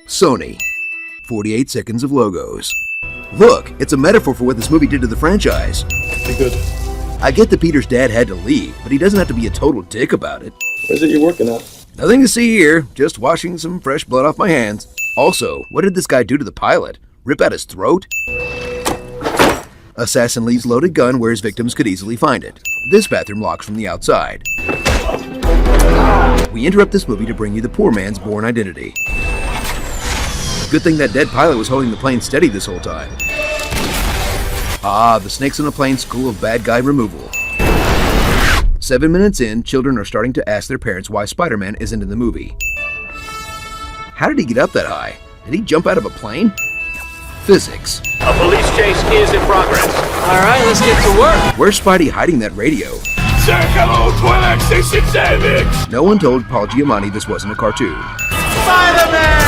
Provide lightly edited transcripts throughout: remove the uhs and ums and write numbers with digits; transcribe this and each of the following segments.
Sony. 48 seconds of logos. Look, it's a metaphor for what this movie did to the franchise. Be good. I get that Peter's dad had to leave, but he doesn't have to be a total dick about it. What is it you're working on? Nothing to see here, just washing some fresh blood off my hands. Also, what did this guy do to the pilot? Rip out his throat? Assassin leaves loaded gun where his victims could easily find it. This bathroom locks from the outside. We interrupt this movie to bring you the poor man's born identity. Good thing that dead pilot was holding the plane steady this whole time. Ah, the snakes on a plane school of bad guy removal. 7 minutes in, children are starting to ask their parents why Spider-Man isn't in the movie. How did he get up that high? Did he jump out of a plane? Physics. A police chase is in progress. All right, let's get to work. Where's Spidey hiding that radio? Say hello, Twilight Station Savage! No one told Paul Giamatti this wasn't a cartoon. Spider-Man!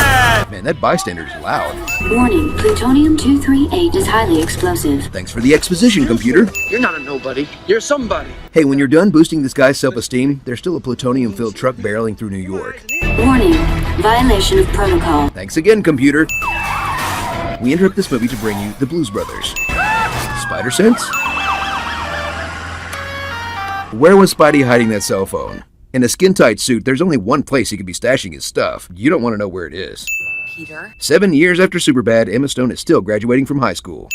Man, that bystander's loud. Warning, plutonium-238 is highly explosive. Thanks for the exposition, computer. You're not a nobody. You're somebody. Hey, when you're done boosting this guy's self-esteem, there's still a plutonium-filled truck barreling through New York. Warning, violation of protocol. Thanks again, computer. We interrupt this movie to bring you the Blues Brothers. Spider Sense? Where was Spidey hiding that cell phone? In a skin-tight suit, there's only one place he could be stashing his stuff. You don't want to know where it is. Peter? 7 years after Superbad, Emma Stone is still graduating from high school.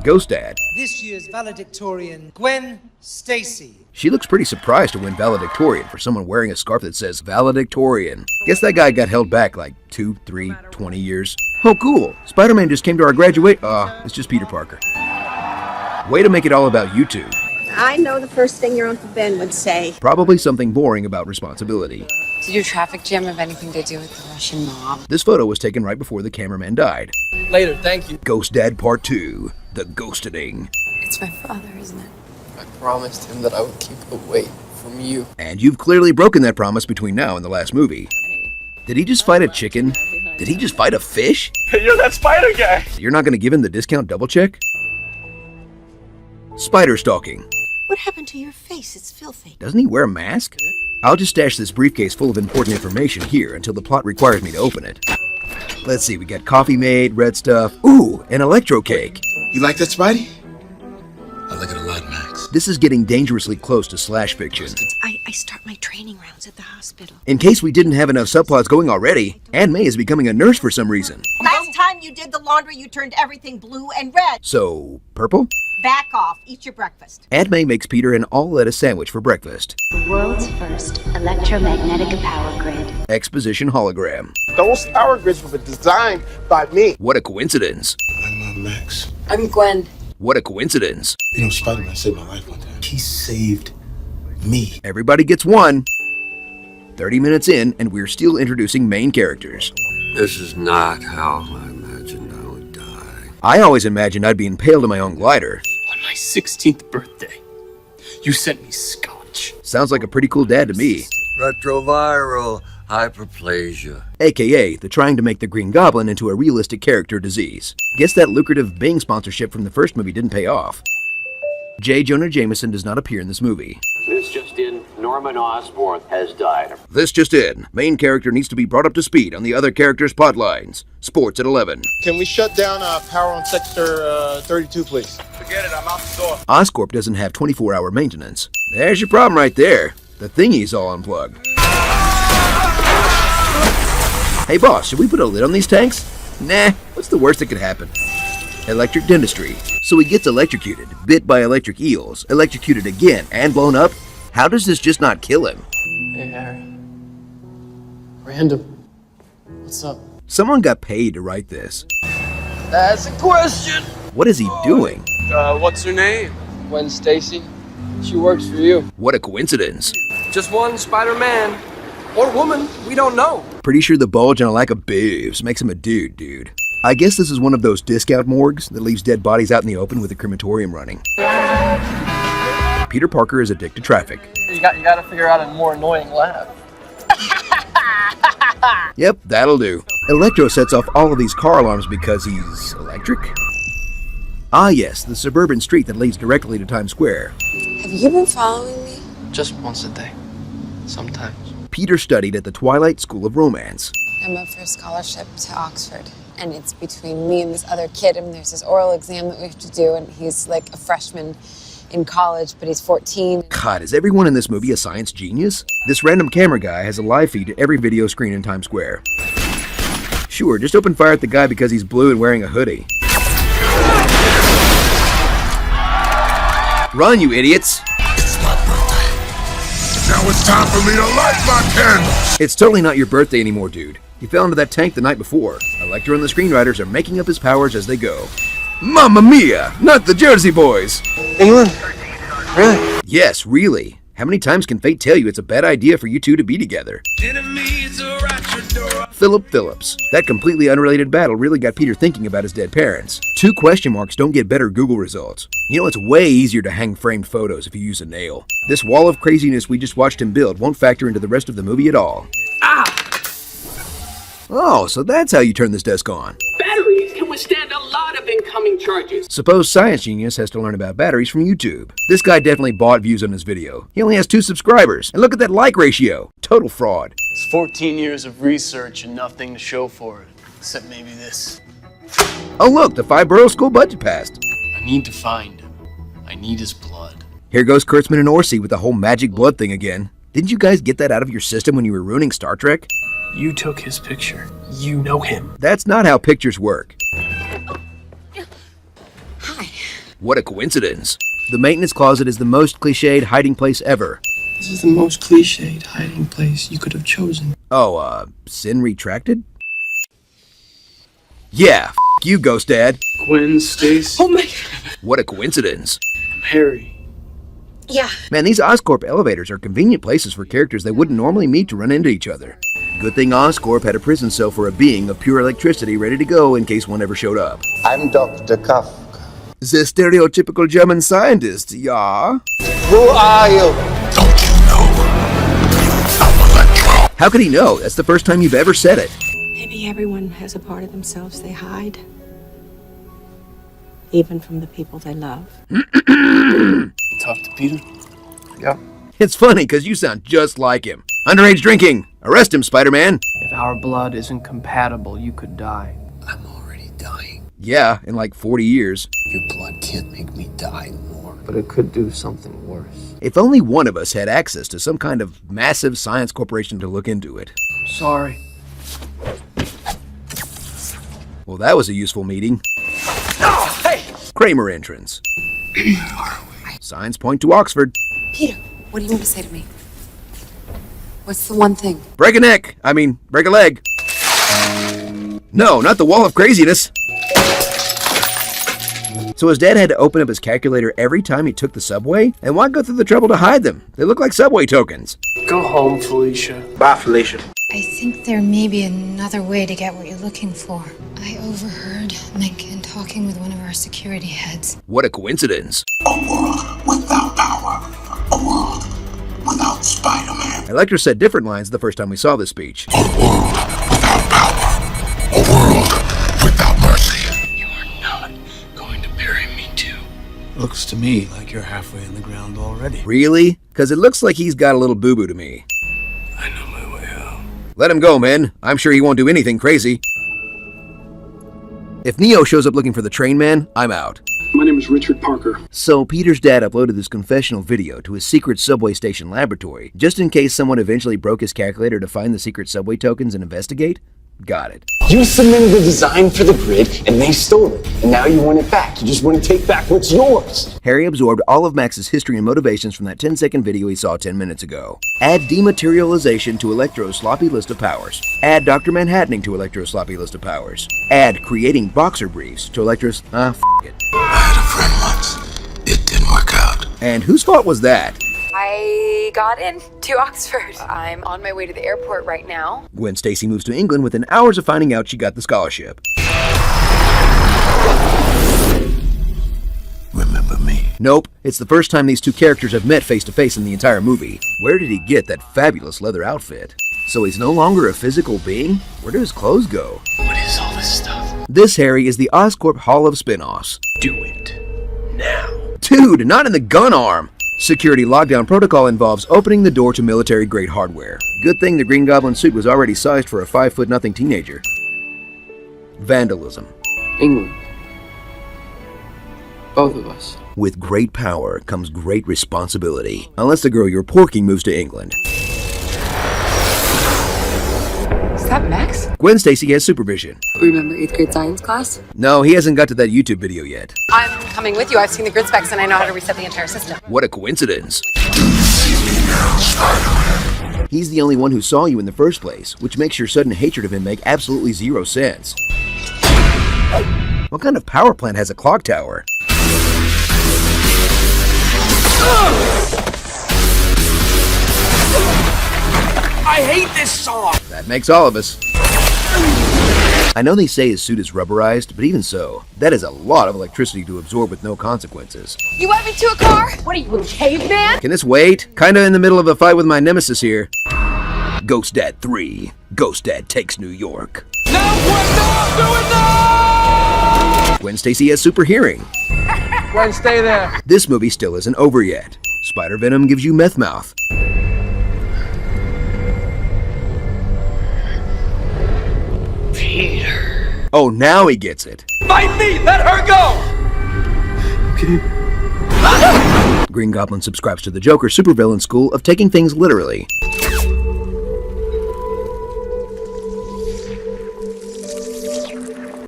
Ghost Dad. This year's valedictorian, Gwen Stacy. She looks pretty surprised to win valedictorian for someone wearing a scarf that says valedictorian. Guess that guy got held back like 2, 3, 20 years. Oh cool, Spider-Man just came to our graduate. It's just Peter Parker. Way to make it all about you two. I know the first thing your Uncle Ben would say. Probably something boring about responsibility. Did your traffic jam have anything to do with the Russian mob? This photo was taken right before the cameraman died. Later, thank you. Ghost Dad Part 2, The Ghostening. It's my father, isn't it? I promised him that I would keep away from you. And you've clearly broken that promise between now and the last movie. Did he just fight a chicken? Did he just fight a fish? You're that spider guy! You're not gonna give him the discount double check? Spider stalking. What happened to your face? It's filthy. Doesn't he wear a mask? I'll just stash this briefcase full of important information here until the plot requires me to open it. Let's see, we got coffee made, red stuff. Ooh, an electro cake. You like that, Spidey? I like it a lot, Max. This is getting dangerously close to slash fiction. I start my training rounds at the hospital. In case we didn't have enough subplots going already, Aunt May is becoming a nurse for some reason. Last time you did the laundry, you turned everything blue and red. So, purple? Back off. Eat your breakfast. Aunt May makes Peter an all-lettuce sandwich for breakfast. The world's first electromagnetic power grid. Exposition hologram. Those power grids were designed by me. What a coincidence. I'm Max. I'm Gwen. What a coincidence. You know, Spider-Man saved my life one time. He saved me. Everybody gets one. 30 minutes in, and we're still introducing main characters. This is not how I imagined I would die. I always imagined I'd be impaled in my own glider. On my 16th birthday, you sent me scotch. Sounds like a pretty cool dad to me. Retroviral hyperplasia. AKA, the trying to make the Green Goblin into a realistic character disease. Guess that lucrative Bing sponsorship from the first movie didn't pay off. J. Jonah Jameson does not appear in this movie. This just in, Norman Osborn has died. This just in. Main character needs to be brought up to speed on the other characters' plot lines. Sports at 11. Can we shut down power on sector 32, please? Forget it, I'm out the door. Oscorp doesn't have 24-hour maintenance. There's your problem right there. The thingy's all unplugged. Hey boss, should we put a lid on these tanks? Nah, what's the worst that could happen? Electric dentistry. So he gets electrocuted, bit by electric eels, electrocuted again, and blown up? How does this just not kill him? Hey, Harry. Random. What's up? Someone got paid to write this. That's a question. What is he doing? What's her name? Gwen Stacy. She works for you. What a coincidence. Just one Spider-Man. Or woman, we don't know. Pretty sure the bulge and a lack of boobs makes him a dude. I guess this is one of those discount morgues that leaves dead bodies out in the open with a crematorium running. Peter Parker is addicted to traffic. You gotta figure out a more annoying laugh. Yep, that'll do. Electro sets off all of these car alarms because he's electric? Ah yes, the suburban street that leads directly to Times Square. Have you been following me? Just once a day. Sometimes. Peter studied at the Twilight School of Romance. I'm up for a scholarship to Oxford. And it's between me and this other kid, and there's this oral exam that we have to do, and he's like a freshman in college, but he's 14. God, is everyone in this movie a science genius? This random camera guy has a live feed to every video screen in Times Square. Sure, just open fire at the guy because he's blue and wearing a hoodie. Run, you idiots! It's my birthday. Now it's time for me to light my candles. It's totally not your birthday anymore, dude. You fell into that tank the night before. Electro and the screenwriters are making up his powers as they go. Mamma mia! Not the Jersey Boys! England? Really? Yes, really. How many times can fate tell you it's a bad idea for you two to be together? Philip Phillips. That completely unrelated battle really got Peter thinking about his dead parents. 2 question marks don't get better Google results. You know, it's way easier to hang framed photos if you use a nail. This wall of craziness we just watched him build won't factor into the rest of the movie at all. Oh, so that's how you turn this desk on. Batteries can withstand a lot of incoming charges. Suppose Science Genius has to learn about batteries from YouTube. This guy definitely bought views on his video. He only has 2 subscribers, and look at that like ratio. Total fraud. It's 14 years of research and nothing to show for it, except maybe this. Oh look, the 5-borough school budget passed. I need to find him. I need his blood. Here goes Kurtzman and Orsi with the whole magic blood thing again. Didn't you guys get that out of your system when you were ruining Star Trek? You took his picture. You know him. That's not how pictures work. Hi. What a coincidence. The maintenance closet is the most cliched hiding place ever. This is the most cliched hiding place you could have chosen. Oh, sin retracted? Yeah, you, Ghost Dad. Gwen Stacy. Oh my God. What a coincidence. I'm Harry. Yeah. Man, these Oscorp elevators are convenient places for characters they wouldn't normally meet to run into each other. Good thing Oscorp had a prison cell for a being of pure electricity ready to go in case one ever showed up. I'm Dr. Kafka. The stereotypical German scientist, yeah? Who are you? Don't you know? I'm Electro. How could he know? That's the first time you've ever said it. Maybe everyone has a part of themselves they hide. Even from the people they love. Talk to Peter? Yeah. It's funny because you sound just like him. Underage drinking. Arrest him, Spider-Man. If our blood isn't compatible, you could die. I'm already dying. Yeah, in like 40 years. Your blood can't make me die more. But it could do something worse. If only one of us had access to some kind of massive science corporation to look into it. Sorry. Well, that was a useful meeting. Oh, hey! Kramer entrance. Signs point to Oxford. Peter, what do you want to say to me? What's the one thing? Break a neck. Break a leg. No, not the wall of craziness. So his dad had to open up his calculator every time he took the subway? And why go through the trouble to hide them? They look like subway tokens. Go home, Felicia. Bye, Felicia. I think there may be another way to get what you're looking for. I overheard Mencken talking with one of our security heads. What a coincidence. A world without power. A world without Spider-Man. Electra said different lines the first time we saw this speech. A world without power. A world without mercy. You are not going to bury me too. Looks to me like you're halfway in the ground already. Really? Because it looks like he's got a little boo-boo to me. I know my way out. Let him go, man. I'm sure he won't do anything crazy. If Neo shows up looking for the train man, I'm out. My name is Richard Parker. So Peter's dad uploaded this confessional video to his secret subway station laboratory, just in case someone eventually broke his calculator to find the secret subway tokens and investigate? Got it. You submitted the design for the grid, and they stole it. And now you want it back. You just want to take back what's yours. Harry absorbed all of Max's history and motivations from that 10-second video he saw 10 minutes ago. Add dematerialization to Electro's sloppy list of powers. Add Dr. Manhattaning to Electro's sloppy list of powers. Add creating boxer briefs to Electro's, f it. I had a friend once. It didn't work out. And whose fault was that? I got in to Oxford. I'm on my way to the airport right now. Gwen Stacy moves to England within hours of finding out she got the scholarship. Remember me? Nope, it's the first time these two characters have met face to face in the entire movie. Where did he get that fabulous leather outfit? So he's no longer a physical being? Where do his clothes go? What is all this stuff? This, Harry, is the Oscorp Hall of Spin-Offs. Do it. Now. Dude, not in the gun arm! Security lockdown protocol involves opening the door to military-grade hardware. Good thing the Green Goblin suit was already sized for a 5'0" teenager. Vandalism. England. Both of us. With great power comes great responsibility. Unless the girl you're porking moves to England. Is that Max? Gwen Stacy has supervision. Remember 8th grade science class? No, he hasn't got to that YouTube video yet. I'm coming with you. I've seen the grid specs and I know how to reset the entire system. What a coincidence. He's the only one who saw you in the first place, which makes your sudden hatred of him make absolutely zero sense. What kind of power plant has a clock tower? I hate this song! That makes all of us. I know they say his suit is rubberized, but even so, that is a lot of electricity to absorb with no consequences. You want me to a car? What are you, a caveman? Can this wait? Kinda in the middle of a fight with my nemesis here. Ghost Dad 3. Ghost Dad takes New York. Gwen Stacy has super hearing. Gwen, stay there. This movie still isn't over yet. Spider Venom gives you meth mouth. Peter. Oh, now he gets it. Fight me! Let her go! Green Goblin subscribes to the Joker supervillain school of taking things literally.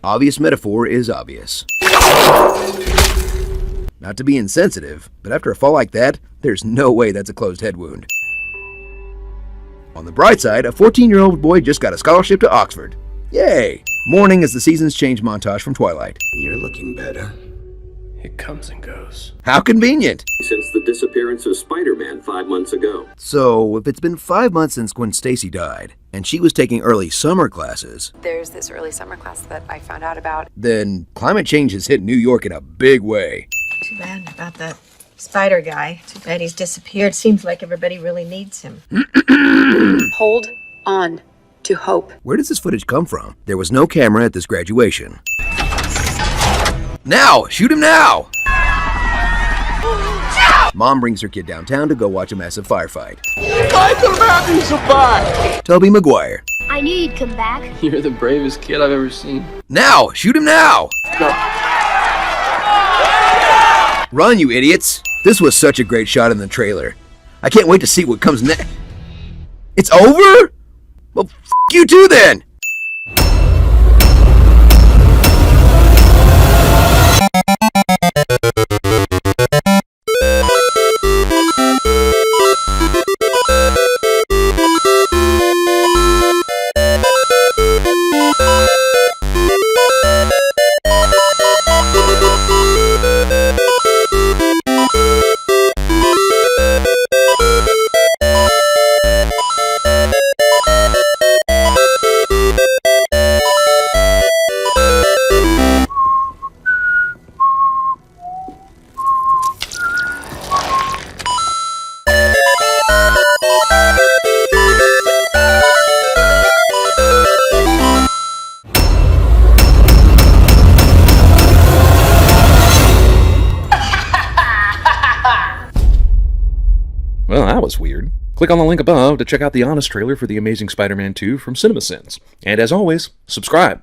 Obvious metaphor is obvious. Not to be insensitive, but after a fall like that, there's no way that's a closed head wound. On the bright side, a 14-year-old boy just got a scholarship to Oxford. Yay! Mourning as the seasons change montage from Twilight. You're looking better. It comes and goes. How convenient! Since the disappearance of Spider-Man 5 months ago. So, if it's been 5 months since Gwen Stacy died, and she was taking early summer classes, There's this early summer class that I found out about. then climate change has hit New York in a big way. Too bad about that spider guy. Too bad he's disappeared. Seems like everybody really needs him. Hold on to hope. Where does this footage come from? There was no camera at this graduation. Now! Shoot him now! Mom brings her kid downtown to go watch a massive firefight. Tobey Maguire. I knew you'd come back. You're the bravest kid I've ever seen. Now! Shoot him now! Go. Run, you idiots! This was such a great shot in the trailer. I can't wait to see what comes next. It's over? Well, f*** you too then! Well, that was weird. Click on the link above to check out the honest trailer for The Amazing Spider-Man 2 from CinemaSins. And as always, subscribe.